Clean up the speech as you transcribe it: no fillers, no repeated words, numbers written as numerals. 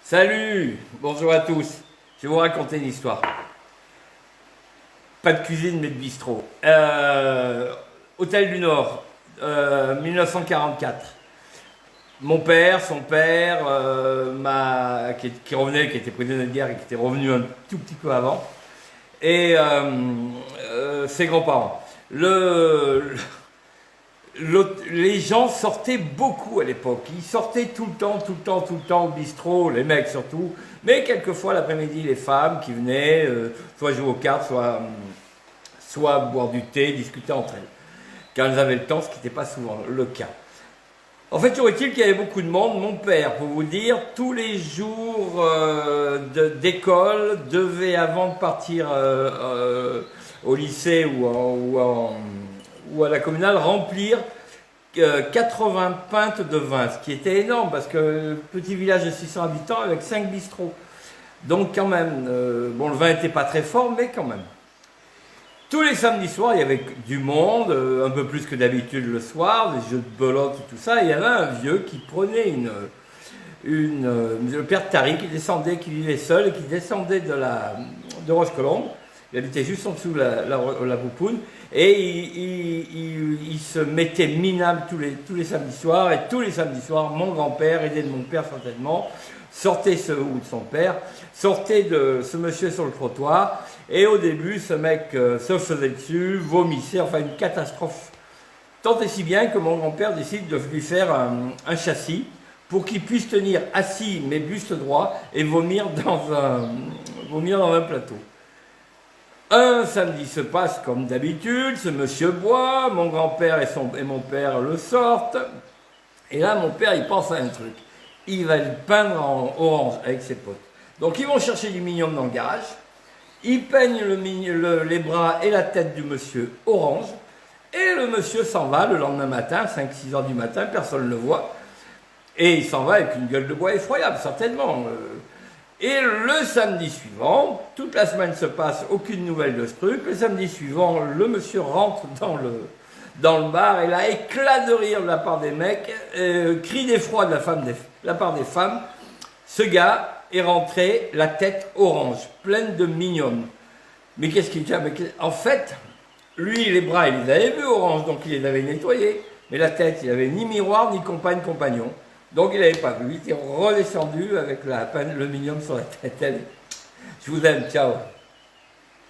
Salut, bonjour à tous. Je vais vous raconter une histoire. Pas de cuisine, mais de bistrot. Hôtel du Nord, 1944. Mon père, son père, qui revenait, qui était prisonnier de guerre et qui était revenu un tout petit peu avant, et ses grands-parents. Les gens sortaient beaucoup à l'époque. Ils sortaient tout le temps au bistrot, les mecs surtout. Mais quelquefois l'après-midi, les femmes qui venaient, soit jouer aux cartes, soit boire du thé, discuter entre elles. Quand elles avaient le temps, ce qui n'était pas souvent le cas. En fait, toujours est-il qu'il y avait beaucoup de monde. Mon père, pour vous dire, tous les jours d'école, devait, avant de partir au lycée ou à la communale, remplir 80 pintes de vin, ce qui était énorme parce que petit village de 600 habitants avec 5 bistrots. Donc quand même, bon, le vin n'était pas très fort, mais quand même. Tous les samedis soirs, il y avait du monde, un peu plus que d'habitude le soir, des jeux de belote et tout ça. Et il y avait un vieux qui prenait le père Tari qui descendait, qui vivait seul et qui descendait de Roche-Colombe. Il habitait juste en dessous de la Poupoune. Et il se mettait minable tous les samedis soirs. Et tous les samedis soirs, mon grand-père, aidé de mon père certainement, sortait ou de son père, sortait de ce monsieur sur le trottoir. Et au début, ce mec se faisait dessus, vomissait, enfin une catastrophe. Tant et si bien que mon grand-père décide de lui faire un châssis pour qu'il puisse tenir assis mais buste droit et vomir dans un plateau. Un samedi se passe comme d'habitude, ce monsieur boit, mon grand-père et mon père le sortent. Et là, mon père, il pense à un truc. Il va le peindre en orange avec ses potes. Donc, ils vont chercher du minium dans le garage. Ils peignent les bras et la tête du monsieur orange. Et le monsieur s'en va le lendemain matin, 5-6 heures du matin, personne ne le voit. Et il s'en va avec une gueule de bois effroyable, certainement. Et le samedi suivant, toute la semaine se passe, aucune nouvelle de ce truc. Le samedi suivant, le monsieur rentre dans le bar et là, éclat de rire de la part des mecs, cri d'effroi de la part des femmes. Ce gars est rentré la tête orange, pleine de minium. Mais qu'est-ce qu'il dit? En fait, lui, les bras, il les avait vus orange, donc il les avait nettoyés. Mais la tête, il n'avait ni miroir, ni compagnon. Donc il n'avait pas vu, il était redescendu avec le minium sur la tête. Allez, je vous aime, ciao.